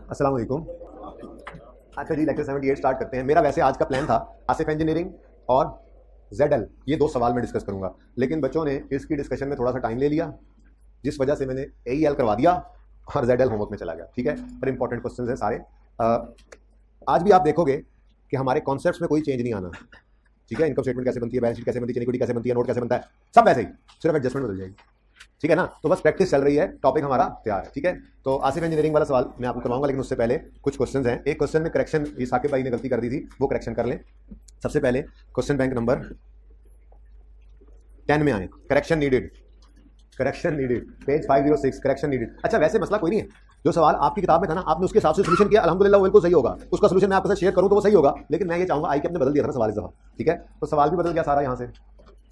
अस्सलाम वालेकुम। अच्छा जी, लेक्चर 78 स्टार्ट करते हैं। मेरा वैसे आज का प्लान था आसिफ इंजीनियरिंग और ZL, ये दो सवाल मैं डिस्कस करूंगा, लेकिन बच्चों ने इसकी डिस्कशन में थोड़ा सा टाइम ले लिया, जिस वजह से मैंने AEL करवा दिया और ZL होमवर्क में चला गया। ठीक है, पर इंपॉर्टेंट क्वेश्चन है सारे। आज भी आप देखोगे कि हमारे कॉन्सेप्ट्स में कोई चेंज नहीं आना। ठीक है, इनकम स्टेटमेंट कैसे बनती है, बैलेंस शीट कैसे बनती है, इक्विटी कैसे बनती है, नोट कैसे बनता है, सब वैसे ही, सिर्फ एडजस्टमेंट बदल जाएगी। ठीक है ना, तो बस प्रैक्टिस चल रही है, टॉपिक हमारा तैयार है। ठीक है, तो आसिफ इंजीनियरिंग वाला सवाल मैं आपको करवाऊंगा, लेकिन उससे पहले कुछ क्वेश्चंस हैं। एक क्वेश्चन में करेक्शन, ये साकिब भाई ने गलती कर दी थी, वो करेक्शन कर लें। सबसे पहले क्वेश्चन बैंक नंबर 10 में आए, correction needed, page 506, correction needed. अच्छा, वैसे मसला कोई नहीं है, जो सवाल आपकी किताब में था ना, आपने उसके हिसाब से सोल्यूशन किया, अल्हम्दुलिल्लाह वो बिल्कुल सही होगा। उसका सोल्यूशन मैं आपके साथ शेयर करूं तो वो सही होगा, लेकिन मैं ये चाहूंगा, आई के अपने बदल दिया था ना सवाल इस दफा। ठीक है, तो सवाल भी बदल गया सारा, यहाँ से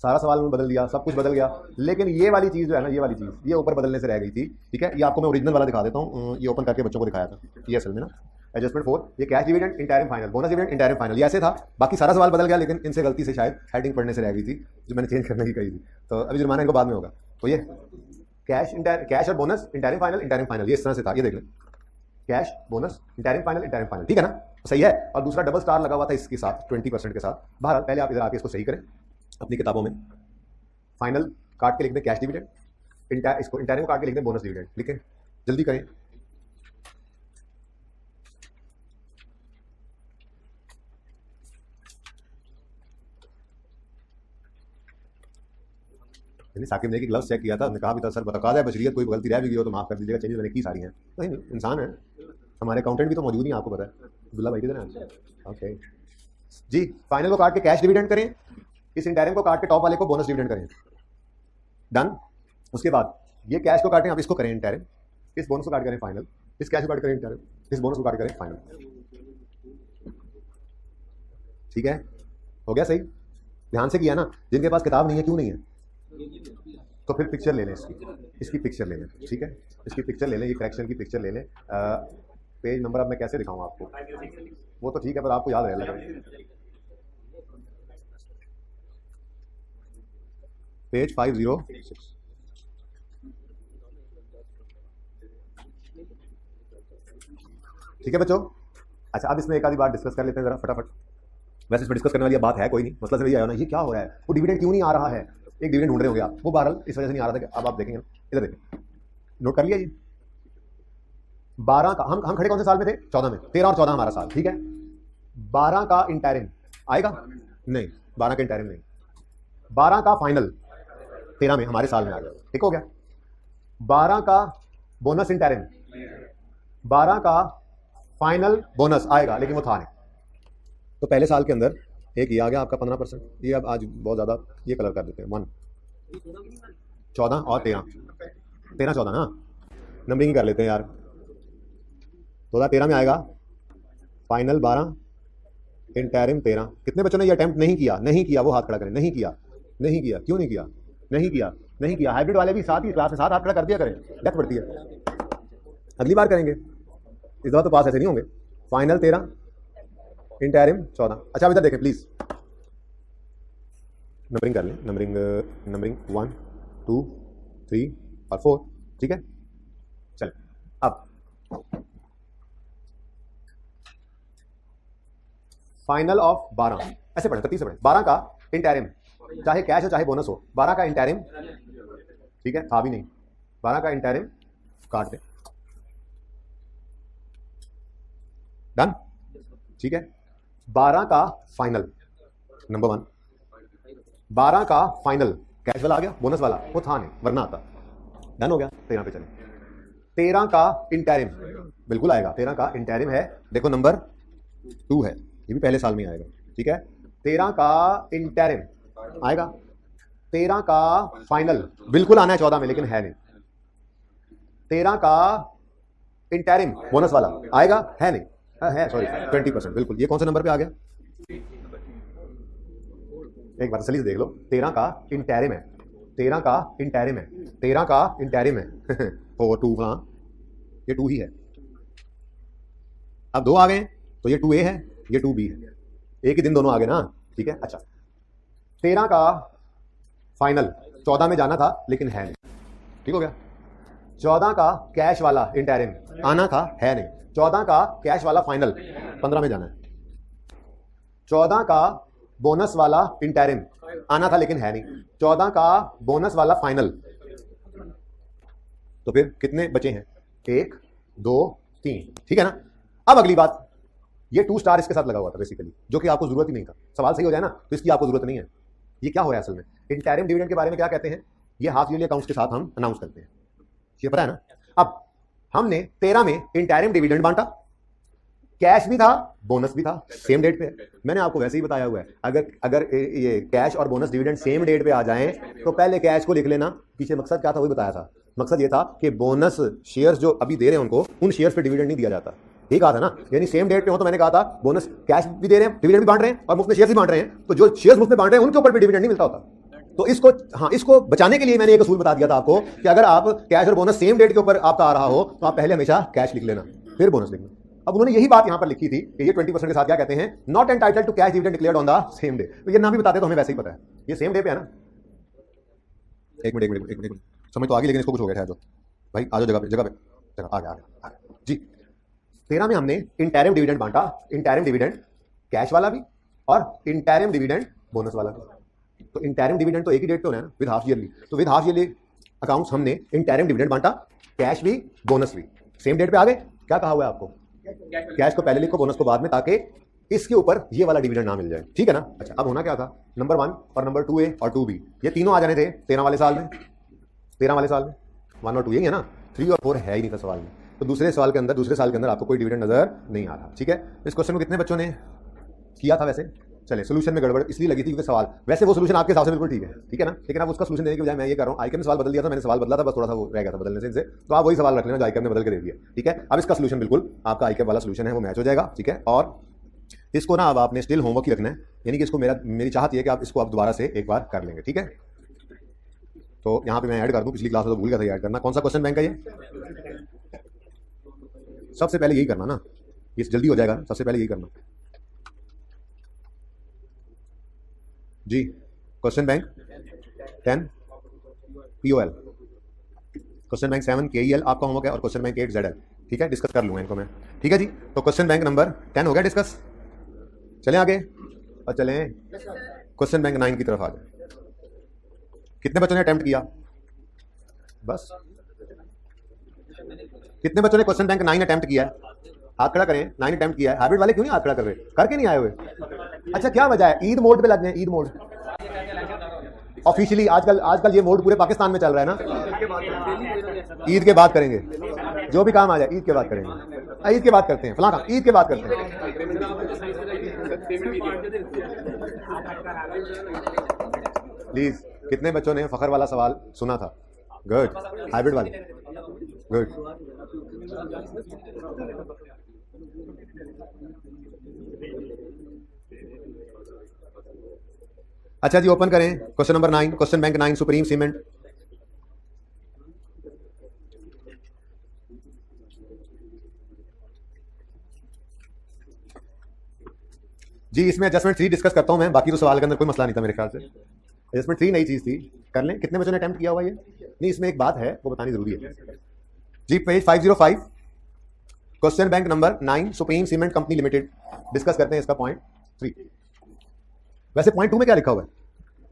सारा सवाल में बदल दिया, सब कुछ बदल गया, लेकिन ये वाली चीज़ जो है ना, ये वाली चीज़, ये ऊपर बदलने से रह गई थी। ठीक है, ये आपको मैं ओरिजिनल वाला दिखा देता हूँ, ये ओपन करके बच्चों को दिखाया था, ये असल में ना एडजस्टमेंट 4, ये cash dividend interim final, bonus dividend interim final, ये ऐसे था। बाकी सारा सवाल बदल गया, लेकिन इनसे गलती से शायद हेडिंग पढ़ने से रह गई थी, जो मैंने चेंज करने की कही थी, तो अभी जुर्माना इनको बाद में होगा। तो ये कैश और बोनस इंटरिम फाइनल, ये इस तरह से था, ये देख लें, कैश बोनस इंटरिम फाइनल, ठीक है ना, सही है। और दूसरा डबल स्टार लगा हुआ था इसके साथ 20% के साथ। बहरहाल पहले आप इधर आके इसको सही करें अपनी किताबों में, फाइनल काट के लिख दें कैश डिविडेंड, इसको इंटरिम काट के लिख दें बोनस डिविडेंड, लिखें, जल्दी करें। मैंने साकिब ने कि ग्लव्स चेक किया था, उन्होंने कहा भी था सर बता है बशरियत, कोई गलती रह भी गई हो तो माफ कर दीजिएगा, चेंजेस मैंने की सारी हैं। नहीं नहीं, इंसान है, हमारे अकाउंटेंट भी तो मौजूद नहीं, आपको पता है। अब्दुल्ला भाई किधर हैं? ओके जी, फाइनल को काट के कैश डिविडेंड करें, इस इंटरिम को काट के टॉप वाले को बोनस डिविडेंड करें, डन। उसके बाद ये कैश को काटें, अब इसको करें इंटरिम, इस बोनस को काट करें फाइनल, इस कैश को काट करें इंटरिम, इस बोनस को काट करें फाइनल। ठीक है, हो गया सही, ध्यान से किया ना। जिनके पास किताब नहीं है, क्यों नहीं है, तो फिर पिक्चर ले लें, इसकी पिक्चर ले लें। ठीक है, इसकी पिक्चर ले लें, ये करेक्शन की पिक्चर ले लें। पेज नंबर अब मैं कैसे दिखाऊं आपको, वो तो ठीक है, पर आपको याद रहे लगे। पेज 506, ठीक है बच्चों। अच्छा, अब इसमें एक आधी बात डिस्कस कर लेते हैं जरा फटाफट। वैसे इसमें डिस्कस करने वाली बात है कोई नहीं, मसला से यही आया ना, ये क्या हो रहा है, वो डिविडेंड क्यों नहीं आ रहा है, एक डिविडेंड ढूंढ रहे होंगे आप, वो बहरहाल इस वजह से नहीं आ रहा था कि अब आप देखेंगे, इधर देखें, नोट कर लिया ये 12 का, हम खड़े कौन से साल में थे, 14 में, 13 और 14 हमारा साल। ठीक है, 12 का इंटरिम आएगा नहीं, 12 का इंटरिम नहीं, 12 का फाइनल 13 में हमारे साल में आ गया, ठीक हो गया। 12 का बोनस इंटरिम, 12 का फाइनल बोनस आएगा, लेकिन वो था नहीं, तो पहले साल के अंदर एक ये आ गया आपका 15%, ये अब आज बहुत ज़्यादा ये कलर कर देते हैं 1, 14 और 13 14 ना, नंबरिंग ही कर लेते हैं यार। 2013 में आएगा फाइनल 12, इंटरिम 13। कितने बच्चों ने ये अटेम्प्ट नहीं किया, वो हाथ खड़ा करें, नहीं किया, क्यों नहीं किया, हाइब्रिड वाले भी साथ ही क्लास में साथ हाथ खड़ा कर दिया करें, डेथ बढ़ती है, अगली बार करेंगे, इस दफा तो पास ऐसे नहीं होंगे। Final 13, interim 14। अच्छा, अब इधर देखें प्लीज, नंबरिंग कर लें, नंबरिंग 1 2 3 और 4, ठीक है। चल अब फाइनल ऑफ 12, ऐसे पढ़े, तरतीब से पढ़े। 12 का इंटरिम, चाहे कैश हो चाहे बोनस हो, 12 का इंटरिम, ठीक है, था भी नहीं, 12 का इंटरिम काट दें, डन, ठीक है। 12 का फाइनल, नंबर 1, 12 का फाइनल कैश वाला आ गया, बोनस वाला वो था नहीं वरना आता, डन हो गया। 13 पे चले, 13 का इंटरिम बिल्कुल आएगा, 13 का इंटरिम है, देखो नंबर 2 है, ये भी पहले साल में आएगा, ठीक है। 13 का इंटरिम आएगा, 13 का फाइनल बिल्कुल आना है 14 में, लेकिन है नहीं। 13 का इंटरिम बोनस वाला आएगा, है नहीं, है सॉरी 20%, बिल्कुल। ये कौन सा नंबर पे आ गया, एक बार तसल्ली से देख लो, 13 का इंटरिम है, 13 का इंटरिम है, 13 का इंटरिम है ओ 2, हाँ ये 2 ही है। अब 2 आ गए तो ये 2A है, ये 2B है, एक ही दिन दोनों आ गए ना, ठीक है। अच्छा, 13 का फाइनल 14 में जाना था लेकिन है नहीं, ठीक हो गया। 14 का कैश वाला इंटरिम आना था, है नहीं। 14 का कैश वाला फाइनल 15 में जाना है। 14 का बोनस वाला इंटरिम आना था लेकिन है नहीं। 14 का बोनस वाला फाइनल, तो फिर कितने बचे हैं? 1 2 3, ठीक है ना। अब अगली बात, ये 2 स्टार इसके साथ लगा हुआ था बेसिकली, जो कि आपको जरूरत ही नहीं था। सवाल सही हो जाए ना तो इसकी आपको जरूरत नहीं है। ये क्या हो रहा है असल में? इंटरिम डिविडेंड के बारे में क्या कहते हैं? ये हाफ ईयरली अकाउंट्स के साथ हम अनाउंस करते हैं, ये पता है ना। अब हमने 13 में इंटरिम डिविडेंड बांटा, कैश भी था बोनस भी था, सेम डेट पे। मैंने आपको वैसे ही बताया हुआ है, अगर ये कैश और बोनस डिविडेंड सेम डेट पे आ जाएं तो पहले कैश को लिख लेना। पीछे मकसद क्या था वही बताया था। मकसद ये था कि बोनस शेयर्स जो अभी दे रहे हैं उनको, उन शेयर्स पे डिविडेंड नहीं दिया जाता। ये कहा था ना, यानी सेम डेट पे हो। तो मैंने कहा था बोनस कैश भी दे रहे हैं, डिविडेंड भी बांट रहे हैं और मुफ्त में शेयर्स भी बांट रहे हैं, तो जो शेयर्स मुफ्त में बांट रहे हैं उनके ऊपर भी डिविडेंड नहीं मिलता होता। तो इसको बचाने के लिए मैंने एक असूल बता दिया था आपको कि अगर आप कैश और बोनस सेम डेट के ऊपर आपका आ रहा हो तो आप पहले हमेशा कैश लिख लेना, फिर बोनस लिखना। अब उन्होंने यही बात यहां पर लिखी थी कि ये 20% के साथ क्या कहते हैं, not entitled to cash dividend declared on the same day. तो ये ना भी बताते तो हमें वैसे ही पता है, ये सेम डे पे है ना। एक मिनट समझ तो आ गई, लेकिन इसको कुछ हो गया है। जो भाई आ जाओ जगह पे आ गया जी। 13 में हमने इंटरिम डिविडेंड बांटा, इंटरिम डिविडेंड कैश वाला भी और इंटरिम डिविडेंड बोनस वाला भी। तो इंटरिम डिविडेंड तो एक ही डेट पे होना है ना, विद हाफ ईयरली। तो विद हाफ ईयरली अकाउंट्स हमने इंटरिम डिविडेंड बांटा, कैश भी बोनस भी सेम डेट पे आ गए। क्या कहा हुआ है आपको? कैश को पहले लिखो, बोनस को बाद में, ताकि इसके ऊपर ये वाला डिविडेंड ना मिल जाए, ठीक है ना। अच्छा, अब होना क्या था, नंबर 1 और नंबर 2A और 2B ये तीनों आ जाने थे 13 वाले साल में। 13 वाले साल में 1 और 2 यही है ना, 3 और 4 है ही नहीं था सवाल में। तो दूसरे साल के अंदर आपको कोई डिविडेंड नजर नहीं आ रहा, ठीक है। इस क्वेश्चन को कितने बच्चों ने किया था? वैसे चले सोल्यूशन में गड़बड़ इसलिए लगी थी क्योंकि सवाल, वैसे वो सोल्यूशन आपके हिसाब से बिल्कुल ठीक है ना, लेकिन अब उसका सोल्यूशन देने के बजाय मैं ये कर रहा हूँ, आईके में सवाल बदल दिया था, मैंने सवाल बदला था, बस थोड़ा सा वो रह गया था बदलने से इनसे, तो आप वही सवाल रख लेना जो आईके ने बदल के दे दिया, ठीक है। अब इसका सोल्यूशन बिल्कुल आपका आईके वाला सोल्यूशन है, वो मैच हो जाएगा, ठीक है। और इसको ना अब आपने स्टिल होमवर्क ही रखना है, यानी कि इसको मेरी चाहत है कि आप इसको आप दोबारा से एक बार कर लेंगे, ठीक है। तो यहाँ पे मैं ऐड कर दूँ, पिछली क्लास में तो भूल गया था ऐड करना। कौन सा क्वेश्चन बैंक है ये? सबसे पहले यही करना ना, ये जल्दी हो जाएगा। सबसे पहले यही करना जी। Question bank 10 POL, question bank 7 KEL आपका होमवर्क है, और क्वेश्चन बैंक 8 ZL, ठीक है। डिस्कस कर लूंगा इनको मैं, ठीक है जी। तो क्वेश्चन बैंक नंबर 10 हो गया डिस्कस। चलें आगे और चलें क्वेश्चन बैंक 9 की तरफ आ जाए। कितने बच्चों ने अटेम्प्ट किया? बस कितने बच्चों ने क्वेश्चन बैंक 9 अटेम्प्ट किया है? हाथ खड़ा करें। 9 अटेम्प्ट किया है। हैबिट वाले क्यों नहीं हाथ खड़ा कर रहे? करके नहीं आए हुए? अच्छा, क्या वजह है? ईद मोड पे लग गए। ईद मोड ऑफिशियली आजकल ये मोड पूरे पाकिस्तान में चल रहा है ना। ईद के बाद करेंगे, जो भी काम आ जाए ईद के बाद करेंगे। ईद के बाद करते हैं, फलां काम ईद के बाद करते हैं। प्लीज, कितने बच्चों ने फखर वाला सवाल सुना था? गुड, हैबिट वाले, गुड। अच्छा जी, ओपन करें question number 9, question bank 9 supreme cement. जी, इसमें एडजस्टमेंट 3 डिस्कस करता हूं मैं, बाकी तो सवाल के अंदर कोई मसला नहीं था मेरे ख्याल से। एडजस्टमेंट 3 नई चीज थी, कर लें। कितने बच्चों ने अटेम्प्ट किया हुआ ये? नहीं, इसमें एक बात है वो बतानी जरूरी है जी। Page 505 question bank number 9 supreme cement company limited, discuss करते हैं इसका पॉइंट 3। वैसे पॉइंट 2 में क्या लिखा हुआ है?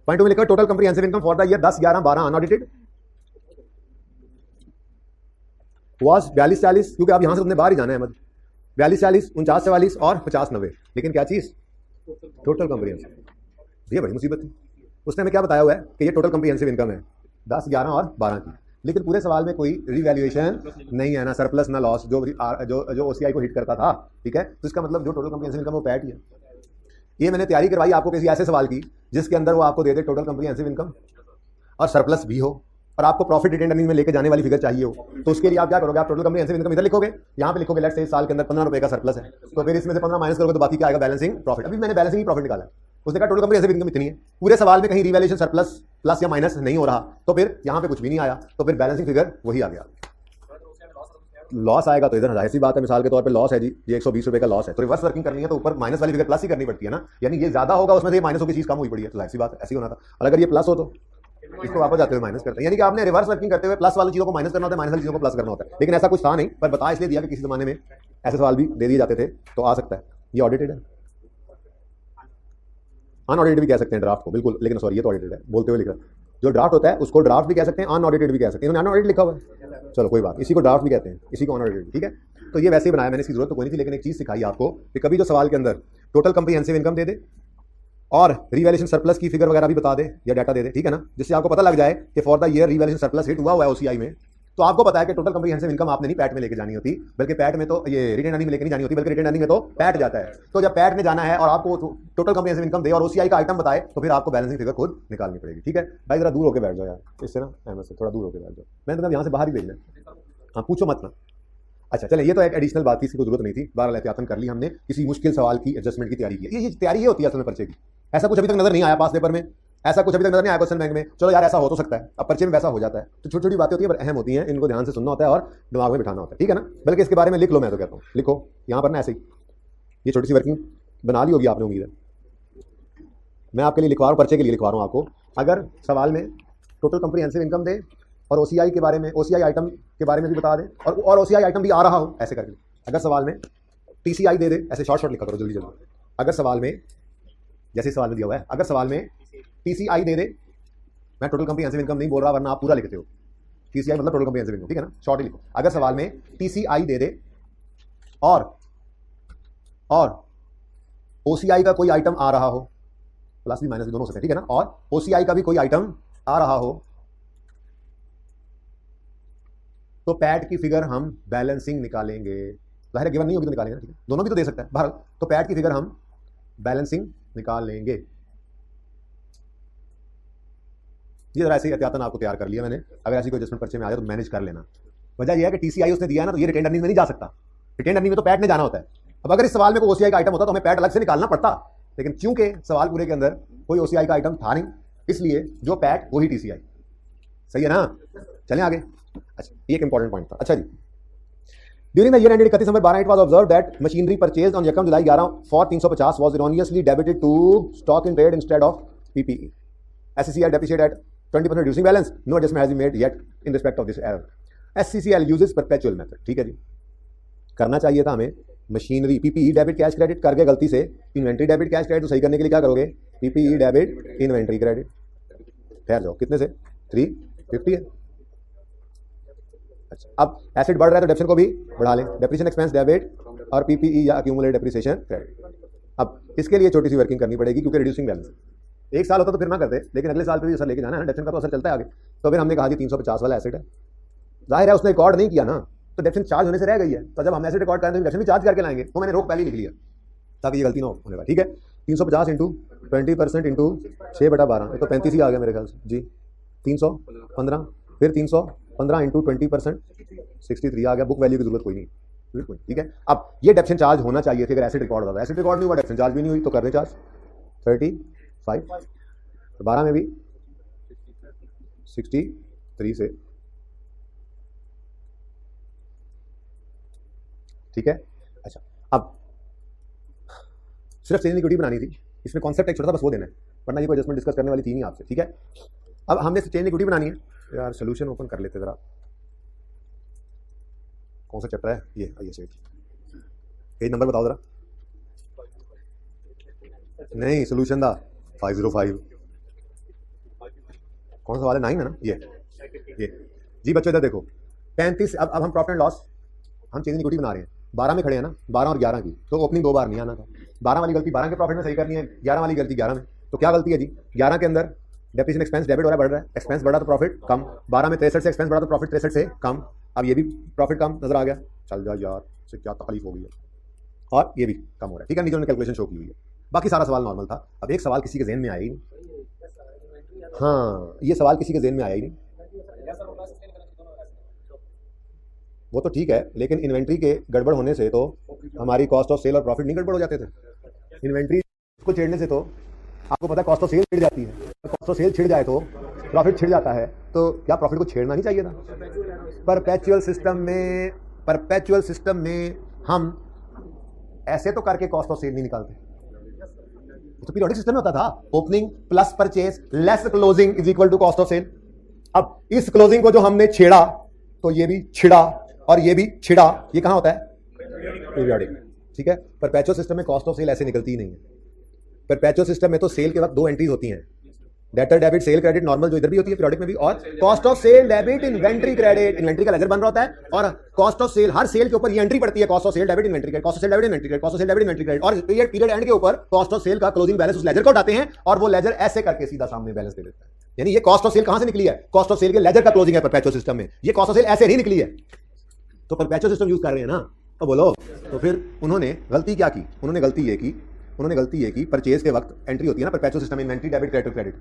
पॉइंट 2 में लिखा है total comprehensive income for the year 10, 11, 12 unaudited was 42-40, क्योंकि आप यहां से तुमने बाहर ही जाना है, मतलब 42-40, 49-44 और 50-90। लेकिन क्या चीज? Total comprehensive. ये बड़ी मुसीबत थी। उसने हमें क्या बताया हुआ है कि ये टोटल कम्प्रिहेंसिव इनकम है 10, 11 और 12 की, लेकिन पूरे सवाल में कोई रिवैल्यूएशन नहीं है, ना सरप्लस ना लॉस, जो OCI को हिट करता था, ठीक है। तो इसका मतलब जो टोटल कम्प्रिहेंसिव इनकम वो पैट ही है। ये मैंने तैयारी करवाई आपको किसी ऐसे सवाल की जिसके अंदर वो आपको दे दे टोटल कम्प्रिहेंसिव इनकम और सरप्लस भी हो, और आपको प्रॉफिट रिटेन अर्निंग में लेके जाने वाली फिगर चाहिए हो। तो उसके लिए आप क्या करोगे? आप टोटल कम्प्रिहेंसिव इनकम इधर लिखोगे, यहाँ पे लिखोगे लेट्स से साल के अंदर 15 रुपए का सरप्लस है, तो फिर इसमें से 15 माइनस करोगे तो बाकी क्या आएगा? Balancing profit. अभी मैंने बैलेंसिंग प्रॉफिट निकाला है, उसने कहा टोटल कम्प्रिहेंसिव इनकम इतनी है। पूरे सवाल में कहीं रिवैल्यूएशन सरप्लस प्लस या माइनस नहीं हो रहा, तो फिर यहाँ पे कुछ भी नहीं आया, तो फिर बैलेंसिंग फिगर वही आ गया। लॉस आएगा तो इधर जाहिर सी बात है, मिसाल के तौर पे लॉस है जी, ये 120 रुपए का लॉस है, तो रिवर्स वर्किंग करनी है तो ऊपर माइनस वाली फिगर प्लस ही करनी पड़ती है ना, यानी ये ज्यादा होगा उसमें से ये माइनस होगी चीज कम हुई पड़ी है, तो जाहिर सी बात है ऐसी होना था। और अगर ये प्लस हो तो इसको वापस जाते हुए माइनस करते हैं, यानी कि आपने रिवर्स वर्किंग करते हुए प्लस वाली चीज़ों को माइनस करना होता है, माइनस वाली चीज़ों को प्लस करना होता है। लेकिन ऐसा कुछ था नहीं, पर बता इसलिए दिया कि किसी ज़माने में ऐसे सवाल भी दे दिए जाते थे, तो आ सकता है। ये ऑडिटेड है, अनऑडिटेड भी कह सकते हैं ड्राफ्ट को, बिल्कुल, लेकिन सॉरी ये तो ऑडिटेड है, बोलते हुए लिखा। जो ड्राफ्ट होता है उसको ड्राफ्ट भी कह सकते हैं, अनऑडिटेड भी कह सकते हैं। इन्होंने अनऑडिटेड लिखा हुआ है, चलो कोई बात, इसी को ड्राफ्ट भी कहते हैं, इसी को अनऑडिटेड, ठीक है। तो ये वैसे ही बनाया मैंने, इसकी जरूरत तो कोई नहीं थी, लेकिन एक चीज़ सिखाई आपको कि कभी जो सवाल के अंदर टोटल कंप्रीहेंसिव इनकम दे दे और रिवैल्यूएशन सरप्लस की फिगर वगैरह भी बता दे या डाटा दे दे, ठीक है ना, जिससे आपको पता लग जाए कि for the year revaluation surplus hit हुआ है ओसीआई में, तो आपको पता है कि टोटल कंप्रीहेंसिव इनकम आपने नहीं पैट में लेके जानी होती, बल्कि पैट में तो ये रिटेन अर्निंग में लेके नहीं जानी होती, बल्कि रिटेन अर्निंग में तो पैट जाता है। तो जब पैट में जाना है और आपको टोटल कंप्रीहेंसिव इनकम दे और ओसीआई का आइटम बताए, तो फिर आपको बैलेंसिंग फिगर खुद निकालनी पड़ेगी, ठीक है। भाई जरा दूर होकर बैठ जाओ यार, इससे ना अहमद से थोड़ा दूर होकर बैठ जाओ, मैंने तो यहाँ से बाहर ही भेजना। हाँ पूछो मत ना। अच्छा चले, ये तो एक एडिशनल बात थी, इसकी कोई जरूरत नहीं थी, बहरहाल एहतियातन कर ली हमने, किसी मुश्किल सवाल की एडजस्टमेंट की तैयारी की। ये तैयारी ये होती है असल में पर्चे की, ऐसा कुछ अभी तक नजर नहीं आया पास पेपर में, ऐसा कुछ अभी तक नजर नहीं आया क्वेश्चन बैंक में। चलो यार ऐसा हो तो सकता है, अब पर्चे में वैसा हो जाता है, तो छोटी छोटी बातें होती है पर अहम होती हैं, इनको ध्यान से सुनना होता है और दिमाग में बिठाना होता है, ठीक है ना। बल्कि इसके बारे में लिख लो, मैं तो कहता हूँ लिखो यहाँ पर ना, ऐसे ही ये छोटी सी वर्किंग बना ली होगी आपने, उम्मीद है। मैं आपके लिए लिखवा रहा हूँ, पर्चे के लिए लिखवा रहा हूँ आपको। अगर सवाल में टोटल कंप्रीहेंसिव इनकम दे और ओसीआई के बारे में, ओसीआई आइटम के बारे में भी बता दे, और ओसीआई आइटम भी आ रहा हो, ऐसे करके। अगर सवाल में टीसीआई दे दे, ऐसे शॉर्ट लिखा करो जल्दी जल्दी। अगर सवाल में, जैसे सवाल में दिया हुआ है, अगर सवाल में टीसीआई दे दे, मैं टोटल कंप्रीहेंसिव इनकम नहीं बोल रहा वरना आप पूरा लिखते हो, टीसीआई मतलब टोटल कंप्रीहेंसिव इनकम, ठीक है ना, शॉर्ट ही लिखो। अगर सवाल में टीसीआई दे दे और ओसीआई का कोई आइटम आ रहा हो, प्लस भी माइनस भी दोनों हो सकते हैं, ठीक है ना, और ओसीआई का भी कोई आइटम आ रहा हो, तो पैट की फिगर हम बैलेंसिंग निकालेंगे। जाहिर गिवन नहीं होगी तो निकालेंगे, ठीक है, दोनों भी तो दे सकता है बहरहाल। तो पैट की फिगर हम बैलेंसिंग निकाल लेंगे। ये जरा ऐसे ही एहतियातन आपको तैयार कर लिया मैंने, अगर ऐसी कोई एडजस्टमेंट पर्चे में आ जाए तो मैनेज कर लेना। वजह यह है कि टीसीआई उसने दिया है ना, तो ये रिटेन अर्निंग में नहीं जा सकता, रिटेन अर्निंग में तो पैट में जाना होता है। अब अगर इस सवाल में कोई ओसीआई का आइटम होता तो हमें पैट अलग से निकालना पड़ता, लेकिन चूंकि सवाल पूरे के अंदर कोई ओसीआई का आइटम था नहीं, इसलिए जो पैट वही टीसीआई। सही है ना, चलें आगे। अच्छा ये एक इंपॉर्टेंट पॉइंट था। अच्छा जी, during the year ended 31 December 12 it was observed that machinery purchased on July 11 for 350 was erroneously debited to stock in trade instead of PPE. SCCL depreciated at 20% reducing balance. No adjustment has been made yet in respect of this error. SCCL uses perpetual method. ठीक है जी, करना चाहिए था हमें machinery PPE debit cash credit, कर गए गलती से इन्वेंट्री डेबिट कैश क्रेडिट, तो सही करने के लिए क्या करोगे, PPE डेबिट इन्वेंट्री क्रेडिट। ठहर जाओ, कितने से 350 है। अच्छा अब एसेट बढ़ रहा है तो डेप्रिसिएशन को भी बढ़ा लें, डेप्रिसिएशन एक्सपेंस डेबिट और पीपीई या एक्यूमुलेटेड डेप्रिसिएशन क्रेडिट। अब इसके लिए छोटी सी वर्किंग करनी पड़ेगी, क्योंकि रिड्यूसिंग बैलेंस एक साल होता तो फिर ना करते, लेकिन अगले साल पे भी असर लेके जाना है, डेप्रिसिएशन का तो असर चलता है आगे। तो फिर हमने कहा जी 350 वाला एसेट है, जाहिर है उसने रिकॉर्ड नहीं किया ना, तो डेप्रिसिएशन चार्ज होने से रह गई है, तो जब हम एसेट रिकॉर्ड करें तो डेप्रिसिएशन भी चार्ज करके लाएंगे, तो मैंने रोक पहले ही लिख लिया ताकि ये गलती ना होने पाए, ठीक है। 350 इंटू 20% इंटू 6/12, तो 35 ही आ गया मेरे ख्याल से जी। 315 फिर 315 इंटू 20% 63 आ गया। बुक वैल्यू की जरूरत कोई नहीं, बिल्कुल ठीक है। अब ये डेप्रिसिएशन चार्ज होना चाहिए थी अगर एसेट रिकॉर्ड होता, एसेट रिकॉर्ड नहीं हुआ, डेप्रिसिएशन चार्ज भी नहीं हुई, तो कर दे चार्ज 35, तो 12 में भी 63 से, ठीक है। अच्छा अब सिर्फ चेंज इक्विटी बनानी थी, इसमें कॉन्सेप्ट एक छोटा सा बस वो देना है, वरना ये कोई एडजस्टमेंट डिस्कस करने वाली थी नहीं आपसे, ठीक है। अब हमने चेंज इक्विटी बनानी है यार, सोल्यूशन ओपन कर लेते जरा, कौन सा चैप्टर है ये, आइए सेट पेज नंबर बताओ जरा, नहीं सोल्यूशन दा 505, कौन सा वाला 9 है ना, ये जी बच्चों इधर देखो 35। अब हम प्रॉफिट एंड लॉस, हम चेंज इक्विटी बना रहे हैं, 12 में खड़े हैं ना, 12 और 11 की, तो ओपनिंग 2 बार नहीं आना था, 12 वाली गलती 12 के प्रॉफिट में सही करनी है, 11 वाली गलती 11 में। तो क्या गलती है जी, 11 के अंदर डेप्रिसिएशन एक्सपेंस डेबिट हो रहा है, बढ़ रहा है, एक्सपेंस बढ़ा तो प्रॉफिट कम, 12 में 63 से एक्सपेंस बढ़ा तो प्रॉफिट 63 से कम, अब ये भी प्रॉफिट कम नजर आ गया, चल जा यार से क्या तकलीफ हो गई है, और ये भी कम हो रहा है, ठीक है। नीचे कैलकुलेशन शो की हुई है, बाकी सारा सवाल नॉर्मल था। अब एक सवाल किसी के ज़हन में आया ही नहीं, हाँ ये सवाल किसी के ज़हन में आया ही नहीं, वो तो ठीक है, लेकिन इन्वेंट्री के गड़बड़ होने से तो हमारी कॉस्ट ऑफ सेल और प्रॉफिट नहीं गड़बड़ हो जाते थे। इन्वेंट्री को छेड़ने से तो आपको पता है कॉस्ट ऑफ सेल छिड़ जाती है, कॉस्ट ऑफ सेल छिड़ जाए तो प्रॉफिट छिड़ जाता है, तो क्या प्रॉफिट को छेड़ना नहीं चाहिए था। परपेचुअल सिस्टम में हम ऐसे तो करके कॉस्ट ऑफ सेल नहीं निकालते, तो पीरियोडिक सिस्टम में होता था opening plus purchase less closing is equal to cost of sale. अब इस क्लोजिंग को जो हमने छेड़ा तो ये भी छिड़ा और ये भी छिड़ा, ये कहां होता है? पीरियोडिक। ठीक है, परपेचुअल सिस्टम में कॉस्ट ऑफ सेल ऐसे निकलती ही नहीं है। परपेचुअल सिस्टम में तो सेल के वक्त दो एंट्रीज होती हैं, debtor debit sale credit normal जो इधर भी होती है पीरियोडिक में भी, और cost of sale debit inventory credit. Inventory का लेजर बन रहा होता है और कॉस्ट ऑफ सेल, हर सेल के ऊपर ये एंट्री पड़ती है, cost of sale debit inventory credit, cost of sale debit inventory credit, cost of sale debit inventory credit, और पीरियड एंड के ऊपर कॉस्ट ऑफ सेल का क्लोजिंग बैलेंस उस लेजर को उठाते हैं और वो लेजर ऐसे करके सीधा सामने बैलेंस दे देता है। यानी ये कॉस्ट ऑफ सेल कहां से निकली है? कॉस्ट ऑफ सेल के लेजर का क्लोजिंग है परपेचुअल सिस्टम में, ये कॉस्ट ऑफ सेल ऐसे नहीं निकली है। तो परपेचुअल सिस्टम यूज कर रहे हैं ना, तो बोलो, तो फिर उन्होंने गलती क्या की? उन्होंने गलती ये की परचेज के वक्त एंट्री होती है ना परपेचुअल सिस्टम में, इन्वेंट्री डेबिट क्रेडिट क्रेडिट,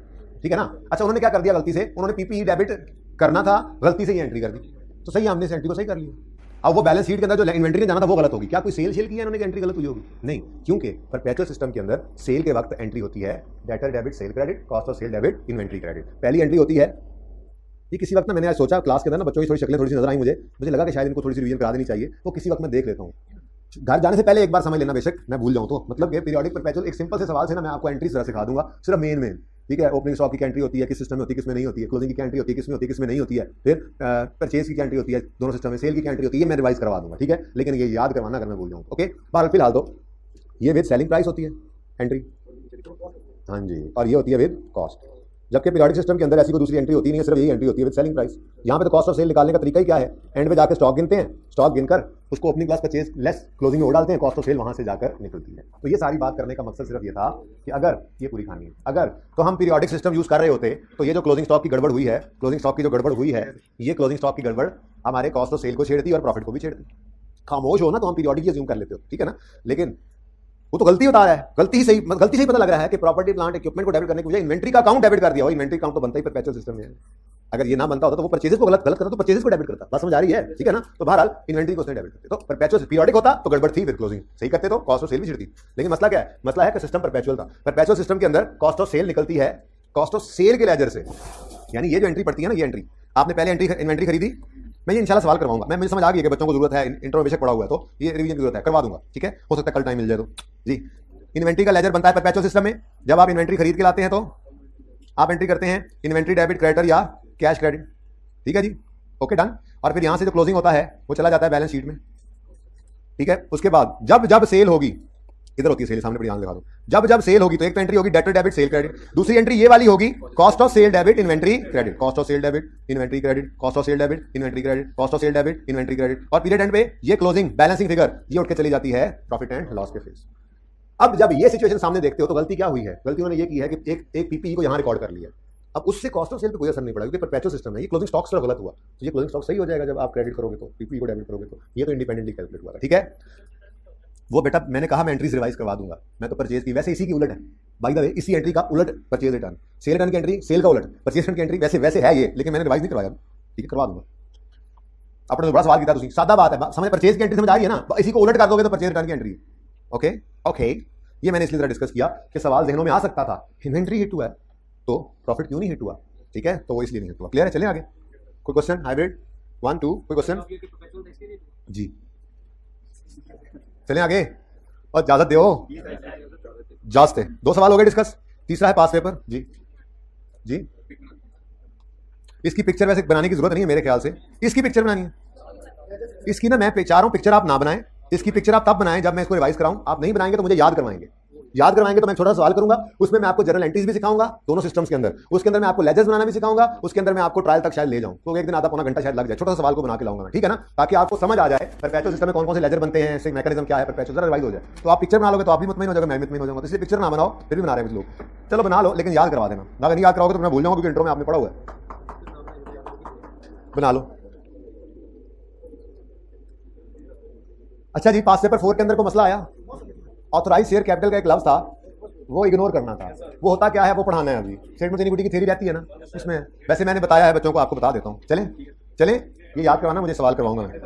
ठीक है ना। अच्छा, उन्होंने क्या कर दिया गलती से? उन्होंने पीपीई डेबिट करना था, गलती से ये एंट्री कर दी, तो सही हमने इस एंट्री को सही कर लिया। अब वो बैलेंस शीट के अंदर जो एंट्री ने जाना था वो गलत होगी। क्या कोई सेल किया इन्होंने, एंट्री गलत हुई होगी? नहीं, क्योंकि परपेचुअल सिस्टम के अंदर सेल के वक्त एंट्री होती है debtor debit sale credit, cost of sale debit inventory credit. पहली एंट्री होती है ये, किसी वक्त मैंने आज सोचा क्लास के अंदर ना बच्चों की थोड़ी शक्लें थोड़ी सी नजर आई, मुझे लगा कि शायद इनको थोड़ी सी रिवीजन करा देनी चाहिए, तो किसी वक्त मैं देख लेता हूँ। घर जाने से पहले एक बार समझ लेना, बेशक मैं भूल जाऊं तो। मतलब ये पीरियोडिक परपेचुअल एक सिंपल से सवाल से ना मैं आपको एंट्री तरह सिखा दूंगा, सिर्फ मेन। ठीक है, ओपनिंग स्टॉक की क्या एंट्री होती है, किस सिस्टम में होती है, किसमें नहीं होती है, क्लोजिंग की क्या एंट्री होती है, किसमें होती है, किसमें नहीं होती है, फिर परचेज की क्या एंट्री होती है, दोनों सिस्टम में सेल की क्या एंट्री होती है, ये मैं रिवाइज करवा दूंगा। ठीक है, लेकिन ये याद करवाना अगर मैं भूल जाऊँ। ओके, फिलहाल तो ये विद सेलिंग प्राइस होती है एंट्री, हाँ जी, और ये होती है विद कॉस्ट। जबकि पीरियोडिक सिस्टम के अंदर ऐसी कोई दूसरी एंट्री होती नहीं है, सिर्फ यही एंट्री होती है विद सेलिंग प्राइस। यहाँ पे तो कॉस्ट ऑफ सेल निकालने का तरीका ही क्या है? एंड में जाकर स्टॉक गिनते हैं, स्टॉक गिनकर उसको opening plus purchase less closing में वो डालते हैं, कॉस्ट ऑफ सेल वहां से जाकर निकलती है। तो ये सारी बात करने का मकसद सिर्फ ये था कि अगर ये पूरी कहानी है, अगर तो हम पीरियोडिक सिस्टम यूज कर रहे होते तो ये जो क्लोजिंग स्टॉक की गड़बड़ हुई है, क्लोजिंग स्टॉक की जो गड़बड़ हुई है, ये क्लोजिंग स्टॉक की गड़बड़ हमारे कॉस्ट ऑफ सेल को छेड़ती और प्रॉफिट को भी छेड़ती। खामोश हो ना तो हम पीरियोडिक अज्यूम कर लेते हो, ठीक है ना, लेकिन वो तो गलती बता रहा है, गलती ही सही पता लग रहा है कि प्रॉपर्टी प्लांट इक्विपमेंट को डेबिट करने की बजाय इन्वेंट्री का अकाउंट डेबिट कर दिया। और इन्वेंट्री अकाउंट तो बनता ही परपेचुअल सिस्टम में है। अगर ये ना बनता होता तो वो परचेजेस को गलत करता तो परचेजेस को डेबिट करता। बात समझ आ रही है? ठीक है ना। तो बहरहाल इन्वेंट्री को उसने डेबिट करते, तो परपेचुअल पीरियोडिक होता तो गड़बड़ थी, फिर क्लोजिंग सही करते तो कॉस्ट ऑफ सेल भी छिड़ती। लेकिन मसला क्या है? मसला है कि सिस्टम परपेचुअल था। परपेचुअल सिस्टम के अंदर कॉस्ट ऑफ सेल निकलती है कॉस्ट ऑफ सेल के लेजर से, यानी ये जो एंट्री पड़ती है ना, ये एंट्री आपने पहले इन्वेंट्री खरीदी, मैं ये इंशाल्लाह सवाल करवाऊंगा। मुझे समझ आ गई है कि बच्चों को जरूरत है, इंट्रो में बेशक पड़ा हुआ है तो ये रिवीजन की जरूरत है, करवा दूंगा। ठीक है, हो सकता है कल टाइम मिल जाए तो। जी, इन्वेंट्री का लेजर बनता है परपेचुअल सिस्टम में। जब आप इन्वेंट्री खरीद के लाते हैं तो आप एंट्री करते हैं इन्वेंट्री डेबिट क्रेडिटर या कैश क्रेडिट। ठीक है जी, ओके डन। और फिर यहां से जो क्लोजिंग होता है वो चला जाता है बैलेंस शीट में। ठीक है, उसके बाद जब जब सेल होगी, इधर होती है सेल, सामने ध्यान लगा दो, जब जब सेल होगी तो एक तो एंट्री होगी डेटर डेबिट सेल क्रेडिट, दूसरी एंट्री ये वाली होगी cost of sale debit inventory credit, cost of sale debit inventory credit, cost of sale debit inventory credit, cost of sale debit inventory credit. और पीरियड एंड पे ये closing balancing figure ये उठ के चली जाती है प्रॉफिट एंड लॉस के फेस। अब जब ये सिचुएशन सामने देखते हो तो गलती क्या हुई है? गलती उन्होंने ये की है कि एक पीपीई को यहां रिकॉर्ड कर लिया। अब उससे कॉस्ट ऑफ सेल पे कोई असर नहीं पड़ा क्योंकि परपेचुअल सिस्टम है। ये क्लोजिंग स्टॉक सिर्फ गलत हुआ तो ये क्लोजिंग स्टॉक सही हो जाएगा जब आप क्रेडिट करोगे तो, पीपीई को डेबिट करोगे तो। ये तो इंडिपेंडेंटली कैलकुलेट हुआ। ठीक है, वो बेटा मैंने कहा मैं एंट्रीज रिवाइज करवा दूंगा। मैं तो परचेज की वैसे इसी की उलट है बाय द वे, इसी एंट्री का उलट परचेज रिटर्न, सेल रिटर्न की एंट्री सेल का उलट, परचेज रिटर्न की एंट्री वैसे है ये, लेकिन मैंने रिवाइज नहीं करवाया। ठीक है, करवा दूंगा। आपने तो बड़ा सवाल किया, सादा बात है, समझ परचेज की एंट्री समझ आ रही है ना, इसी को उलट कर दोगे तो परचेज रिटर्न की एंट्री। ओके ओके, ये मैंने इसलिए जरा डिस्कस किया कि सवाल जहनों में आ सकता था, इन्वेंट्री हिट हुआ है तो प्रॉफिट क्यों नहीं हिट हुआ? ठीक है, तो वो इसलिए नहीं हिट हुआ। क्लियर है? चलें आगे। कोई क्वेश्चन? हाइब्रिड 1 2 कोई क्वेश्चन? जी चलें आगे और इजाजत दो। जास्त है, 2 सवाल हो गए डिस्कस, तीसरा है पास पेपर। जी जी, इसकी पिक्चर वैसे बनाने की जरूरत नहीं है मेरे ख्याल से, इसकी पिक्चर बनानी है। इसकी ना मैं चाह रहा हूं पिक्चर आप ना बनाएं, इसकी पिक्चर आप तब बनाएं जब मैं इसको रिवाइज कराऊं। आप नहीं बनाएंगे तो मुझे याद करवाएंगे तो मैं छोटा सवाल करूंगा, उसमें मैं आपको जनरल एंट्रीज भी सिखाऊंगा दोनों सिस्टम्स के अंदर, उसके अंदर मैं आपको लेजर्स बनाना भी सिखाऊंगा, उसके अंदर मैं आपको ट्रायल तक शायद ले जाऊं, तो एक दिन आधा पौना घंटा शायद लग जाए, छोटा सा सवाल को बना के लाऊंगा मैं। ठीक है ना, ताकि आपको समझ आ जाए परपेचुअल सिस्टम में कौन कौन से लेजर बनते हैं, इससे मैकेनिज्म क्या है, परपेचुअल जरा रिवाइज हो जाए। तो आप पिक्चर बना लोगे तो आप भी मुतमईन हो जाएगा, मैं भी मुतमईन हो जाऊंगा। तो इसलिए पिक्चर ना बनाओ, फिर भी बना रहे हैं लोग, चलो बना लो, लेकिन याद करवा देना। अगर नहीं याद कराओगे तो मैं भूल जाऊंगा क्योंकि इंट्रो में आपने पढ़ा हुआ है। बना लो। अच्छा जी, पास पेपर 4 के अंदर को मसला आया, ऑथराइज शेयर कैपिटल का एक लफ्ज था, वो इग्नोर करना था। वो होता क्या है वो पढ़ाना है। अभी स्टेटमेंट इक्विटी की थ्योरी रहती है ना उसमें, वैसे मैंने बताया है बच्चों को, आपको बता देता हूं। चलें ये याद करवाना, मुझे सवाल करवाऊंगा मैं,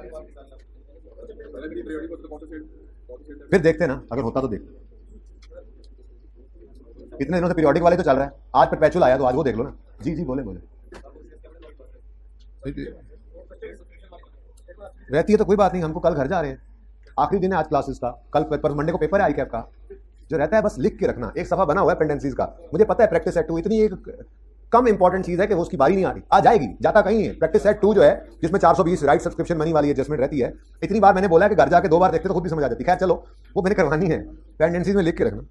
फिर देखते ना अगर होता तो देख। इतने दिनों से पीरियोडिक वाले तो चल रहा है, आज परपेचुअल आया तो आज वो देख लो ना। जी बोले रहती है तो कोई बात नहीं, हमको कल घर जा रहे हैं, आखिरी दिन है आज क्लासेस का, कल मंडे को पेपर है आई कैप का, जो रहता है बस लिख के रखना, एक सफा बना हुआ है पेंडेंसीज का। मुझे पता है प्रैक्टिस सेट 2 इतनी एक कम इंपॉर्टेंट चीज है कि वो उसकी बारी नहीं आ रही, आ जाएगी, जाता कहीं है। प्रैक्टिस सेट 2 जो है जिसमें 420 राइट सब्सक्रिप्शन मनी वाली एडजस्टमेंट रहती है, इतनी बार मैंने बोला है कि घर जाके 2 बार देखते तो खुद भी समझ आ जाती। खैर चलो, वो मैंने करवानी है, पेंडेंसीज में लिख के रखना।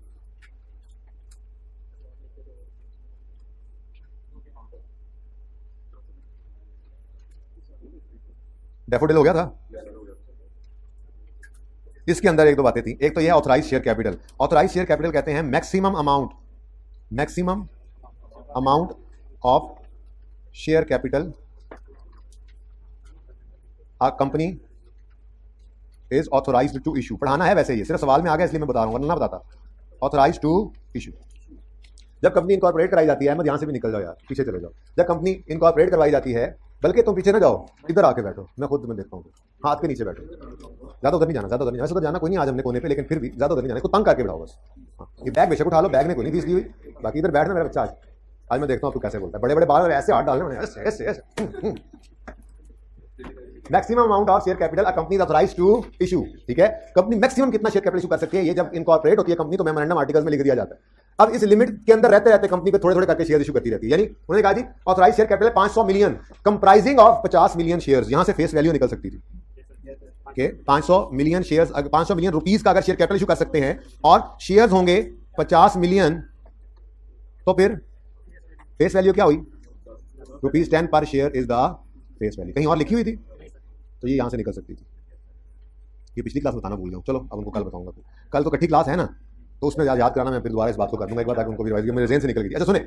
डेफोडिल हो गया था। इसके अंदर एक दो बातें थी। एक तो ये authorise share capital. Authorise share capital कहते हैं maximum amount of share capital a company is authorised to issue. पढ़ाना है वैसे, ये सिर्फ सवाल में आ गया इसलिए मैं बता रहा हूं, वरना ना बताता। ऑथोराइज्ड टू इशू, जब कंपनी इनकॉर्पोरेट कराई जाती है, मैं यहां से भी निकल जाओ यार, पीछे चले जाओ। जब कंपनी इनकॉर्पोरेट करवाई जाती है, बल्कि तुम पीछे ना जाओ, इधर आके बैठो, मैं खुद तुम्हें देखता हूँ, हाथ के नीचे बैठो, ज्यादा उधर नहीं जाना, ज्यादा उधर नहीं जाना। वैसे उधर जाना कोई नहीं, आज हमने कोने पे, लेकिन फिर भी ज्यादा उधर नहीं जाना, इसको तंग करके बैठाओ बस। हाँ, ये बैग बेशक उठा लो, बैग में कोई नहीं फीस दी हुई, बाकी इधर बैठना मेरा बच्चा। आज मैं देखता हूँ तू कैसे बोलता है, बड़े बड़े बाल ऐसे हाथ डालने, ऐसे ऐसे ऐसे। Maximum amount of share capital company authorised to issue, ठीक है। कंपनी मैक्सिमम कितना शेयर कैपिटल इशू कर सकती है, ये जब इनकॉर्पोरेट होती है कंपनी तो मेमोरेंडम आर्टिकल्स में लिख दिया जाता है। अब इस लिमिट के अंदर रहते रहते कंपनी को थोड़े थोड़े करके शेयर इशू करती रहती है। यानी उन्होंने कहा जी authorise share capital 500 million comprising of 50 million shares, यहां से फेस वैल्यू निकल सकती थी कि 500 मिलियन शेयर्स, 500 मिलियन रुपीस का अगर शेयर कैपिटल इशू कर सकते हैं और शेयर्स होंगे 50 मिलियन, तो फिर फेस वैल्यू क्या हुई, ₹10 पर share is the face value. कहीं और लिखी हुई थी तो ये यहां से निकल सकती थी। ये पिछली क्लास बताना भूल जाऊँ, चलो अब उनको कल बताऊंगा। कल तो कट्ठी क्लास है ना, तो उसमें याद कराना, मैं फिर दोबारा इस बात को कर दूंगा एक बार ताकि उनको भी रिवाइज, मेरे जेहन से निकल गई। अच्छा सुने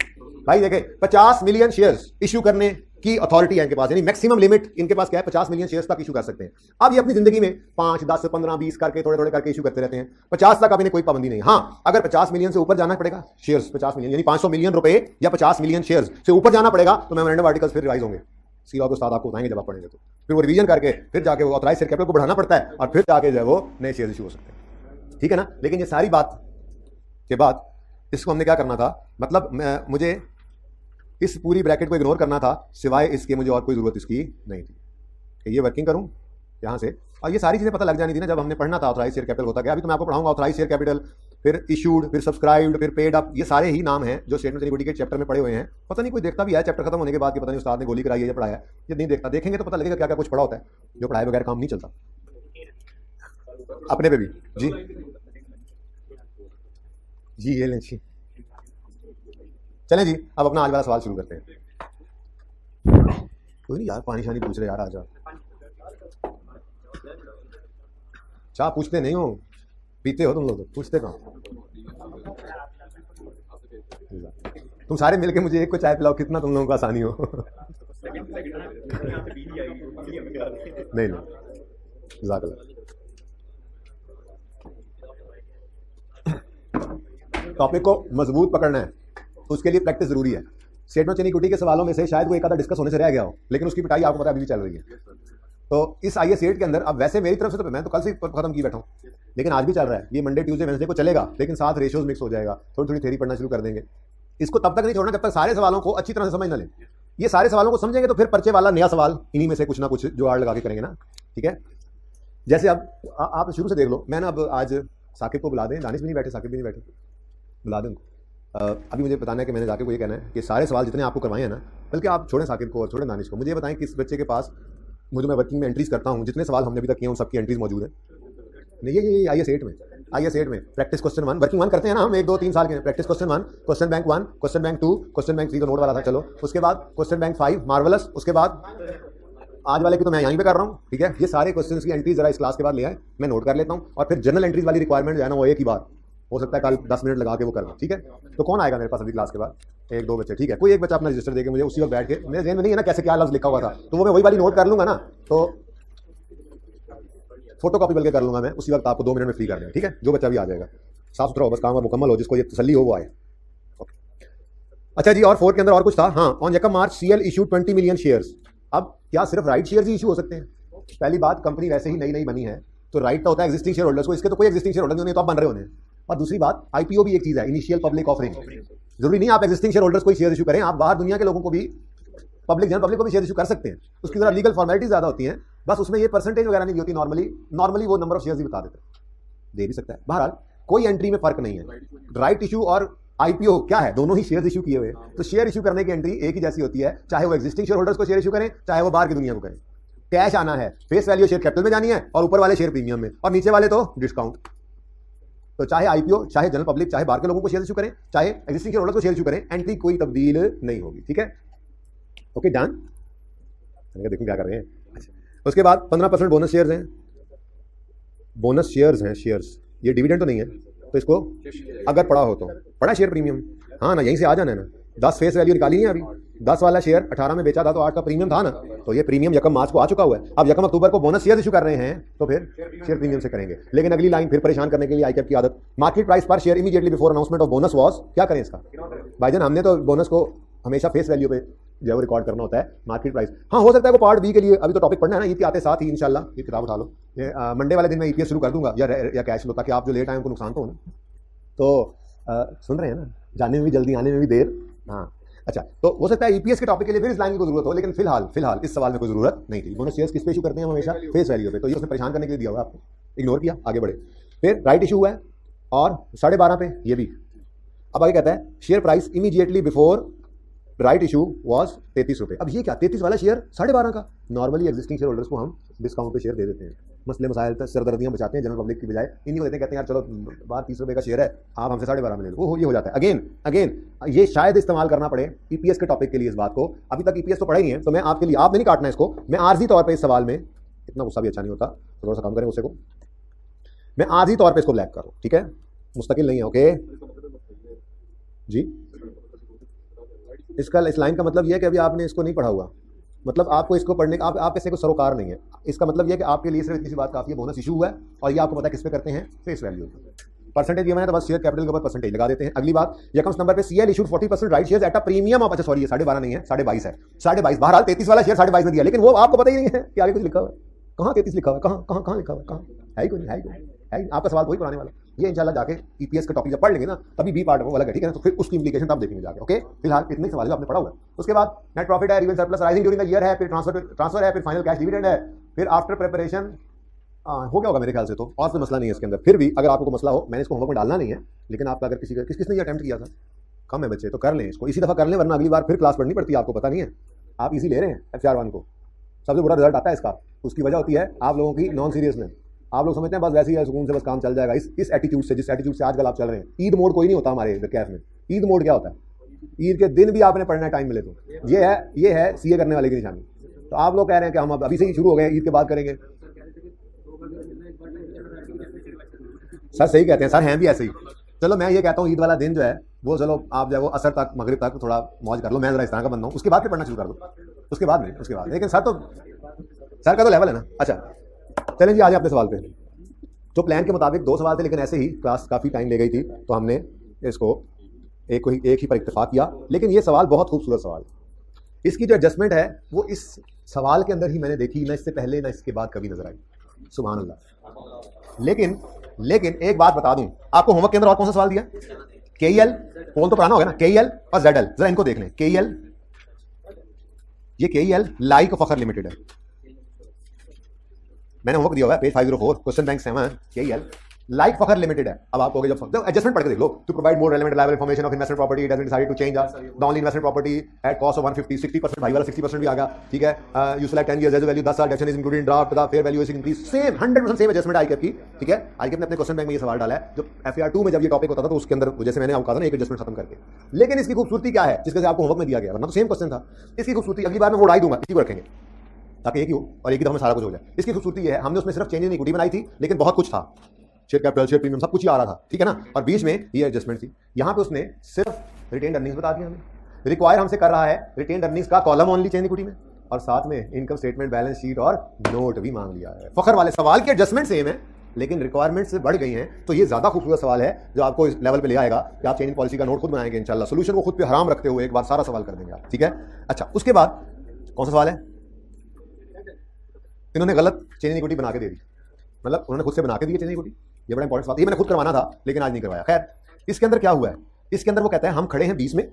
भाई, देखे 50 मिलियन शेयर्स इशू करने की अथॉरिटी है इनके पास, यानी मैक्सिमम लिमिट इनके पास क्या है, 50 मिलियन शेयर्स तक इशू कर सकते हैं। अब ये अपनी जिंदगी में 5, 10, 15, 20 करके थोड़े थोड़े करके इशू करते रहते हैं। 50 तक अब इन्हें कोई पाबंदी नहीं। हाँ, अगर 50 मिलियन से ऊपर जाना पड़ेगा शेयर्स, 50 मिलियन यानी 500 मिलियन रुपए या 50 मिलियन शेयर्स से ऊपर जाना पड़ेगा, तो मेमोरेंडम आर्टिकल्स फिर रिवाइज होंगे। सी लॉ के उस्ताद आपको बताएंगे जब आप पढ़ेंगे, तो फिर वो रिवीजन करके फिर जाके वो ऑथराइज शेयर कैपिटल को बढ़ाना पड़ता है और फिर जाके जो है वो नए शेयर इशू हो सकते हैं, ठीक है ना। लेकिन ये सारी बात के बाद इसको हमने क्या करना था, मतलब मुझे इस पूरी ब्रैकेट को इग्नोर करना था, सिवाय इसके मुझे और कोई जरूरत इसकी नहीं थी कि ये वर्किंग करूं यहाँ से, और ये सारी चीजें पता लग जानी थी ना जब हमने पढ़ना था ऑथराइज शेयर कैपिटल होता क्या। अभी तो मैं आपको पढ़ाऊंगा ऑथराइज शेयर कैपिटल, फिर इशूड, फिर सब्सक्राइब्ड, फिर पेड अप, ये सारे ही नाम हैं जो स्टेटमेंट इक्विटी के चैप्टर में पढ़े हुए हैं। पता नहीं कोई देखता भी है चैप्टर खत्म होने के बाद कि पता नहीं उस्ताद ने गोली कराई है या पढ़ाया, ये नहीं देखता। देखेंगे तो पता लगेगा क्या क्या कुछ पढ़ा होता है, जो पढ़ाए बगैर काम नहीं चलता। अपने पे भी जी जी, ये लें जी। चलें जी, अब अपना आज वाला सवाल शुरू करते हैं। कोई नहीं यार, पानी शानी पूछ रहे यार, आ जाओ। चाह पूछते नहीं हो, पीते हो तुम लोग, तो पूछते कहाँ। तुम सारे मिलके मुझे एक को चाय पिलाओ, कितना तुम लोगों को आसानी हो। नहीं नहीं, जज़ाकल्लाह। टॉपिक को मजबूत पकड़ना है, तो उसके लिए प्रैक्टिस जरूरी है। स्टेटमेंट ऑफ इक्विटी के सवालों में से शायद वो एक आधा डिस्कस होने से रह गया हो, लेकिन उसकी पिटाई आपको पता अभी भी चल रही है। तो इस IAS 8 के अंदर अब वैसे मेरी तरफ से तो मैं तो कल से खत्म की बैठा हूँ, लेकिन आज भी चल रहा है। ये मंडे, ट्यूसडे, वेडनेसडे को चलेगा, लेकिन साथ रेशियोज मिक्स हो जाएगा, थोड़ी थोड़ी थ्योरी पढ़ना शुरू कर देंगे। इसको तब तक नहीं छोड़ना जब तक सारे सवालों को अच्छी तरह से समझ ना लें। ये सारे सवालों को समझेंगे तो फिर पर्चे वाला नया सवाल इन्हीं में से कुछ ना कुछ जुगाड़ लगा के करेंगे ना, ठीक है। जैसे अब आप शुरू से देख लो, मैं ना अब आज साकिब को बुला दें, दानिश भी नहीं बैठे, साकिब भी नहीं बैठे, बुला दें उनको। अभी मुझे बताना है कि मैंने जाके को ये कहना है कि सारे सवाल जितने आपको करवाए हैं ना, बल्कि आप छोड़ें साकिब को और छोड़ें दानिश को, मुझे बताएं किस बच्चे के पास, मुझे मैं वर्किंग में एंट्रीज करता हूँ, जितने सवाल हमने अभी तक किए उन सबकी एंट्रीज मौजूद है। नहीं ये IAS 8 में प्रैक्टिस क्वेश्चन 1 वर्किंग 1 करते हैं ना हम, 1, 2, 3 साल के। Practice question 1, question bank 1, question bank 2, question bank 3 तो नोट वाला था, चलो। उसके बाद क्वेश्चन बैंक 5 मार्वलस, उसके बाद आज वाले की तो मैं यहीं पे कर रहा हूँ, ठीक है। ये सारे क्वेश्चंस की एंट्री जरा इस क्लास के बाद ले आए, मैं नोट कर लेता हूँ, और फिर जनरल एंट्रीज वाली रिक्वायरमेंट जो है ना वो एक ही बार हो सकता है कल 10 मिनट लगा के वो करना, ठीक है। तो कौन आएगा मेरे पास अभी क्लास के बाद? 1-2 बच्चे, ठीक है। कोई एक बच्चा अपना रजिस्टर देके मुझे उसी वक्त बैठ के, मेरे ज़हन में नहीं है ना कैसे क्या लफ्ज़ लिखा हुआ था, तो वो मैं वही वाली नोट कर लूंगा ना, तो फोटो कॉपी बल्कि कर लूंगा मैं उसी वक्त, आपको 2 मिनट में फ्री कर देंगे, ठीक है। जो बच्चा भी आ जाएगा, साफ सुथरा हो बस काम, और मुकम्मल हो, जिसको ये तसल्ली हो वो आए। अच्छा जी, और 4 के अंदर और कुछ था। हाँ, ऑन यकम मार्च CL इशूड 20 मिलियन शेयर्स। अब क्या सिर्फ राइट शेयर्स ही इशू हो सकते हैं? पहली बात, कंपनी वैसे ही नई बनी है, तो राइट तो होता है एग्जिस्टिंग शेयर होल्डर्स को, इसके तो कोई एग्जिस्टिंग शेयर होल्डर नहीं, तो आप बन रहे होने। और दूसरी बात, IPO भी एक चीज है, इनिशियल पब्लिक ऑफरिंग। जरूरी नहीं आप एग्जिस्टिंग शेयर होल्डर्स को शेयर इशू करें, आप बाहर दुनिया के लोगों को भी, जनरल पब्लिक को भी शेयर इशू कर सकते हैं। उसकी जरा लीगल फॉर्मेलिटी ज्यादा होती है, बस उसमें ये परसेंटेज वगैरह नहीं होती। नॉर्मली वो नंबर ऑफ शेयर्स ही बता देते हैं, दे भी सकता है। बहरहाल कोई एंट्री में फर्क नहीं है। राइट इशू और आईपीओ क्या है, दोनों ही शेयर इशू किए हुए, तो शेयर इशू करने की एंट्री एक ही जैसी होती है, चाहे वो एग्जिस्टिंग शेयर होल्डर्स को शेयर इशू करें, चाहे वो बाहर की दुनिया को करें। कैश आना है, फेस वैल्यू शेयर कैपिटल में जानी है, और ऊपर वाले शेयर प्रीमियम में, और नीचे वाले तो डिस्काउंट। तो चाहे आईपीओ, चाहे जनरल पब्लिक, चाहे बाहर के लोगों को शेयर इशू करें, चाहे एग्जिस्टिंग शेयर होल्डर्स को शेयर इशू करें, एंट्री कोई तब्दील नहीं होगी। ठीक है, ओके डन। देखो क्या कर रहे हैं। उसके बाद 15% बोनस शेयर्स हैं, बोनस शेयर्स हैं, शेयर्स, ये डिविडेंड तो नहीं है, तो इसको अगर पड़ा हो तो पड़ा शेयर प्रीमियम, हाँ ना, यहीं से आ जाना है ना। 10 फेस वैल्यू निकाली नहीं अभी, 10 वाला शेयर 18 में बेचा था तो 8 का प्रीमियम था ना, तो ये प्रीमियम यकम मार्च को आ चुका हुआ है। अब यकम अक्टूबर को बोनस शेयर इशू कर रहे हैं तो फिर शेयर प्रीमियम से करेंगे। लेकिन अगली लाइन फिर परेशान करने के लिए आईकैप की आदत, मार्केट प्राइस पर share immediately before announcement of bonus was, क्या करें इसका भाईजान, हमने तो बोनस को हमेशा फेस वैल्यू पे जो है रिकॉर्ड करना होता है, मार्केट प्राइस। हाँ, हो सकता है वो पार्ट बी के लिए अभी तो टॉपिक पढ़ना है ना, ईद के आते साथ ही इंशाल्लाह ये किताब उठा लो। ये मंडे वाले दिन मैं ईपीएस शुरू कर दूंगा या कैश लो, ताकि आप जो लेट आए उनको नुकसान तो हो ना। तो सुन रहे हैं ना, जाने में भी जल्दी, आने में भी देर। हाँ अच्छा, तो हो सकता है ईपीएस के टॉपिक के लिए फिर इस लाइन की कोई जरूरत हो, लेकिन फिलहाल इस सवाल में कोई जरूरत नहीं थी। बोनस शेयर्स किस पे इशू करते हैं हम हमेशा, फेस वैल्यू पे, तो ये उसने परेशान करने के लिए दिया हुआ, आपको इग्नोर किया, आगे बढ़े। फिर राइट इशू हुआ है और 12.5 पे ये भी। अब आगे कहता है share price immediately before right issue was 33 रुपये। अब ये क्या, 33 वाला शेयर 12.5 का। नॉर्मली एग्जिस्टिंग शेयर होल्डर्स को हम डिस्काउंट पे शेयर दे देते हैं, मसले मसाइल तक सरदर्दियां बचाते हैं जनरल पब्लिक की बजाय, इन्हीं को देते हैं, कहते हैं यार चलो बाहर 30 रुपये का शेयर है, आप हमसे 12.5 में ले लो, वो ये हो जाता है। अगेन ये शायद इस्तेमाल करना पड़े ईपीएस के टॉपिक के लिए इस बात को। अभी तक ईपीएस तो पढ़ा ही नहीं है, तो मैं आपके लिए, आपने नहीं काटना इसको, मैं आर्जी तौर पर इस सवाल में, इतना गुस्सा भी अच्छा नहीं होता, थोड़ा सा कम करें गुस्से को, मैं आर्जी तौर पर इसको ब्लैक करूँ, ठीक है, मुस्तकिल नहीं है। ओके जी, इसका इस लाइन का मतलब यह है कि अभी आपने इसको नहीं पढ़ा हुआ, मतलब आपको इसको पढ़ने का आप इससे कोई सरोकार नहीं है। इसका मतलब यह है कि आपके लिए सिर्फ इतनी सी बात काफी है, बोनस इशू हुआ है और ये आपको पता है किस पे करते हैं, फेस वैल्यू। परसेंटेज दिया मैंने तो बस शेयर कैपिटल के ऊपर परसेंटेज लगा देते हैं। अगली बात, यकम्स नंबर पे CL issued 40% right shares at a premium of, अच्छा सॉरी ये 12.5 नहीं है, 22.5 है, 22.5। बहरहाल 33 वाला शेयर 22.5 में दिया, लेकिन वो आपको पता ही नहीं है कि आगे कुछ लिखा हुआ है, कहाँ 33 लिखा हुआ है, कहाँ लिखा हुआ है, कहाँ है ही कोई नहीं, है आपका सवाल वही पुराने वाला। ये इंशाल्लाह जाके ईपीएस का टॉपिक जब पढ़ लेंगे ना, तभी बी पार्ट वो अलग है, ठीक है ना, तो फिर उसकी इंप्लीकेशन आप देखेंगे जाके। ओके, फिलहाल इतने सवाल आपने पढ़ा हुआ है। उसके बाद नेट प्रॉफिट है, रिवेल surplus rising during the year है, फिर ट्रांसफर है, फिर फाइनल कैश डिविडेंड है, फिर आफ्टर प्रिपरेशन हो गया होगा मेरे ख्याल से, तो और कोई मसला नहीं है इसके अंदर। फिर भी अगर आपको कोई मसला हो, मैंने इसको होमवर्क में डालना नहीं है, लेकिन आपका अगर किसने ये अटेम्प्ट किया था, कम है बच्चे, तो कर लें इसको, इसी दफा कर लें, वरना अगली बार फिर क्लास पढ़नी पड़ती है, आपको पता नहीं है। आप इसी ले रहे हैं FCR1 को, सबसे बुरा रिजल्ट आता है इसका, उसकी वजह होती है आप लोगों की नॉन सीरियसनेस। आप लोग समझते हैं बस वैसे ही सुकून से बस काम चल जाएगा, इस एटीट्यूड से, जिस एटीट्यूड से आजकल आप चल रहे हैं। ईद मोड कोई नहीं होता हमारे कैफ में। ईद मोड क्या होता है, ईद के दिन भी आपने पढ़ना टाइम मिले तो, ये है सीए करने वाले की निशानी। तो आप लोग कह रहे हैं कि हम अब अभी से ही शुरू हो गए, ईद के बाद करेंगे। सर सही कहते हैं सर, हैं भी ऐसे ही। चलो मैं ये कहता हूँ ईद वाला दिन जो है वो, चलो आप जो वो असर तक, मगरिब तक थोड़ा मौज कर लो, मैं जरा इस तरह का बंदा हूँ, उसके बाद फिर पढ़ना शुरू कर दो, उसके बाद नहीं, उसके बाद। लेकिन सर का तो लेवल है ना। अच्छा चलें जी, आज अपने सवाल पे। तो प्लान के मुताबिक 2 सवाल थे, लेकिन ऐसे ही क्लास काफ़ी टाइम ले गई थी, तो हमने इसको एक ही पर इत्तेफाक किया। लेकिन ये सवाल बहुत खूबसूरत सवाल, इसकी जो एडजस्टमेंट है वो इस सवाल के अंदर ही मैंने देखी, ना इससे पहले ना इसके बाद कभी नजर आई, सुभान अल्लाह। लेकिन एक बात बता दूं आपको, होमवर्क के अंदर और कौन सा सवाल दिया, KEL, पोल तो पुराना हो गया ना, KEL और ZL, जरा इनको देख लें। KEL, ये KEL लाइक फखर लिमिटेड है, मैंने होमवर्क दिया हुआ है, page 504, question bank 7, KEL like Fakhar limited है। अब आप कहोगे जब एडजस्टमेंट पढ़ के देख लो, to provide more relevant reliable information of investment property, it has been decided to change the only investment property at cost of 150, 60%, भाई वाला 60% भी आ गया, ठीक है। यू सेलेक्ट 10 years वैल्यू, 10 साल डेप्शन is included in draft, the fair value is increase, same 100% same adjustment ICAP की, ठीक है। आईकैप ने अपने क्वेश्चन बैंक में ये सवाल डाला है, जो FAR2 में जब ये टॉपिक होता था तो उसके अंदर जैसे मैंने आपको कहा था ना, एक एडजस्टमेंट खत्म करके। लेकिन इसकी खूबसूरती क्या है, जिसके आपको होमवर्क में दिया गया, वरना तो सेम क्वेश्चन था। इसकी खूबसूरती अगली बार मैं वो उड़ाई दूंगा, इसी को रखेंगे ताकि एक ही हो और एक ही दफा में सारा कुछ हो जाए। इसकी खूबसूरती ये है, हमने उसमें सिर्फ चेंज इन इक्विटी बनाई थी, लेकिन बहुत कुछ था, शेयर कैपिटल, शेयर प्रीमियम, सब कुछ ही आ रहा था, ठीक है ना। और बीच में ये एडजस्टमेंट थी। यहाँ पे उसने सिर्फ रिटेन्ड अर्निंग्स बता दिया, हमें रिक्वायर हमसे कर रहा है रिटेन्ड अर्निंग्स का कॉलम ओनली चेंज इक्विटी में, और साथ में इनकम स्टेटमेंट, बैलेंस शीट और नोट भी मांग लिया है। फखर वाले सवाल की एडजस्टमेंट सेम है, लेकिन रिक्वायरमेंट से बढ़ गई हैं, तो ये ज्यादा खूबसूरत सवाल है जो आपको इस लेवल पे ले आएगा कि आप चेंज इन पॉलिसी का नोट खुद बनाएंगे इंशाल्लाह, सोल्यूशन को खुद पे हराम रखते हुए एक बार सारा सवाल कर देंगे आप, ठीक है। अच्छा उसके बाद कौन सा सवाल है, इन्होंने गलत चेंज इन इक्विटी बना के दे दी, मतलब उन्होंने खुद से बना के दी चेंज इन इक्विटी, ये बड़ा इंपॉर्टेंट बात, ये मैंने खुद करवाना था लेकिन आज नहीं करवाया। खैर इसके अंदर क्या हुआ है, इसके अंदर वो कहता है हम खड़े हैं 20 में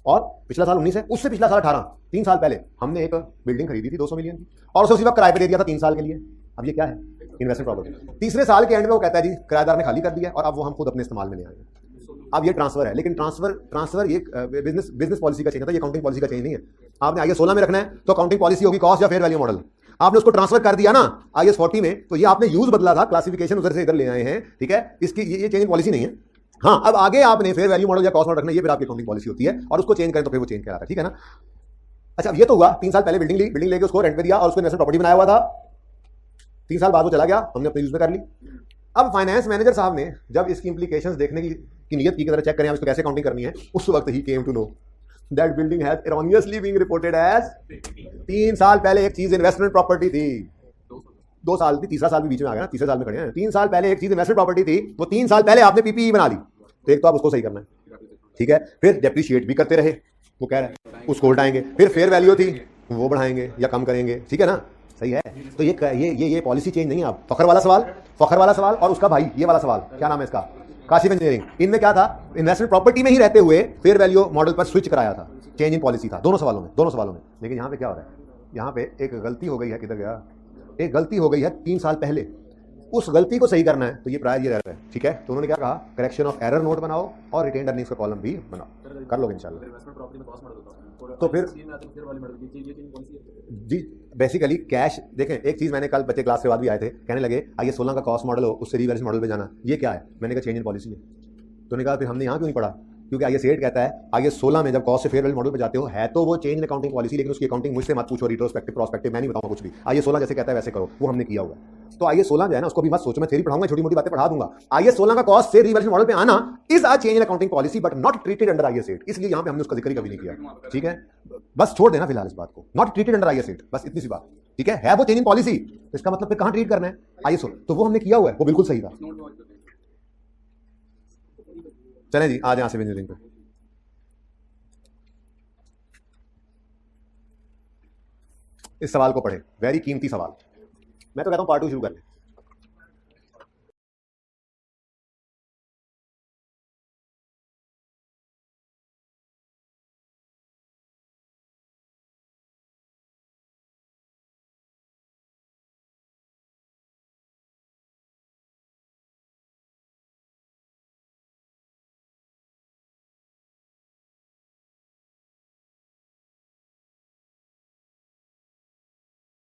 और पिछला साल 19 है, उससे पिछला साल 18, 3 साल पहले हमने एक बिल्डिंग खरीदी थी 200 मिलियन की, और उसे उसी वक्त किराए पे दे दिया था 3 साल के लिए। अब ये क्या है, इन्वेस्टमेंट प्रॉपर्टी। तीसरे साल के एंड में वो कहता है जी किराएदार ने खाली कर दिया और अब वो हम खुद अपने इस्तेमाल में ले आए। अब ये ट्रांसफर है, लेकिन ट्रांसफर ये बिजनेस पॉलिसी का चेंज होता है, ये अकाउंटिंग पॉलिसी का चेंज नहीं है। आपने IAS 16 में रखना है तो अकाउंटिंग पॉलिसी होगी कॉस्ट या फेयर वैल्यू मॉडल। आपने उसको ट्रांसफर कर दिया ना IAS 40 में, तो ये आपने यूज बदला था, क्लासिफिकेशन उधर से इधर ले आए हैं, ठीक है। इसकी ये चेंज पॉलिसी नहीं है। हाँ, अब आगे आपने फेयर वैल्यू मॉडल या कॉस्ट मॉडल रखना, ये फिर आपकी अकाउंटिंग पॉलिसी होती है और उसको चेंज करें तो फिर वो चेंज कराता है, ठीक है ना। अच्छा, ये तो हुआ 3 साल पहले बिल्डिंग लेके उसको रेंट पे दिया और उसको इन्वेस्टमेंट प्रॉपर्टी बनाया हुआ था। 3 साल बाद वो चला गया, हमने अपने यूज में कर ली। अब फाइनेंस मैनेजर साहब ने जब इसकी इंप्लीकेशंस देखने की नियत की तरह चेक करें इसको कैसे काउंटिंग करनी है, उस वक्त ही came to know that building has erroneously being reported as 3 साल पहले एक चीज इन्वेस्टमेंट प्रॉपर्टी थी। 2 साल थी, तीसरा साल भी बीच में आ गया ना, तीसरे साल में खड़े हैं। 3 साल पहले एक चीज इन्वेस्टमेंट प्रॉपर्टी थी, वो 3 साल पहले आपने PPE बना ली, तो एक तो आप उसको सही करना है, ठीक है। फिर डेप्रिशिएट भी करते रहे, वो कह रहा है उसको उल्टाएंगे। फिर फेयर वैल्यू थी, वो बढ़ाएंगे या कम करेंगे, ठीक है ना, सही है। तो ये पॉलिसी चेंज नहीं है। आप फखर वाला सवाल और उसका भाई ये वाला सवाल, क्या नाम है इसका, काशिफ इंजीनियरिंग, इनमें क्या था, इन्वेस्टमेंट प्रॉपर्टी में ही रहते हुए फेयर वैल्यू मॉडल पर स्विच कराया था, चेंज इन पॉलिसी था दोनों सवालों में। लेकिन यहाँ पे क्या हो रहा है, यहाँ पे एक गलती हो गई है, किधर गया, एक गलती हो गई है 3 साल पहले, उस गलती को सही करना है, तो ये प्रायर ईयर है, ठीक है। तो उन्होंने क्या कहा, करेक्शन ऑफ एरर नोट बनाओ और रिटेन्ड अर्निंग्स का कॉलम भी बनाओ, कर लोगे इंशाल्लाह। तो फिर जी बेसिकली कैश देखें, एक चीज़ मैंने कल बच्चे क्लास के बाद भी आए थे, कहने लगे IAS 16 का कॉस्ट मॉडल हो, उससे रिवर्स मॉडल पे जाना, ये क्या है। मैंने कहा चेंज इन पॉलिसी है। तो उन्होंने कहा फिर हमने यहाँ क्यों नहीं पढ़ा, क्योंकि IAS 8 कहता है IAS 16 में जब कॉस्ट से फेयर वैल्यू मॉडल पे जाते हो है तो वो चेंज इन अकाउंटिंग पॉलिसी, लेकिन उसकी अकाउंटिंग मुझसे मत पूछो, रिट्रोस्पेक्टिव प्रोस्पेक्टिव मैं नहीं बताऊंगा कुछ भी। IAS 16 जैसे कहता है वैसे करो, वो हमने किया हुआ है। तो IAS 16 जो है ना, उसको भी मत सोचो, मैं थ्योरी पढ़ाऊंगा, छोटी मोटी बातें पढ़ा दूंगा। IAS 16 का कॉस्ट से रिवर्स मॉडल पे आना is a change in accounting policy but not treated under IAS 8, इसलिए यहाँ पे हमने उसका जिक्र कभी नहीं किया, ठीक है। बस छोड़ देना फिलहाल इस बात को, नॉट ट्रीटेड अंडर IAS 8, बस इतनी सी बात, ठीक है वो चेंज इन पॉलिसी, इसका मतलब फिर कहां ट्रीट करना है IAS 16, तो वो हमने किया हुआ है, वो बिल्कुल सही था। चलें जी, आज यहाँ से इंजीनियरिंग पे इस सवाल को पढ़े, वेरी कीमती सवाल। मैं तो कहता हूं पार्ट 2 शुरू कर लें।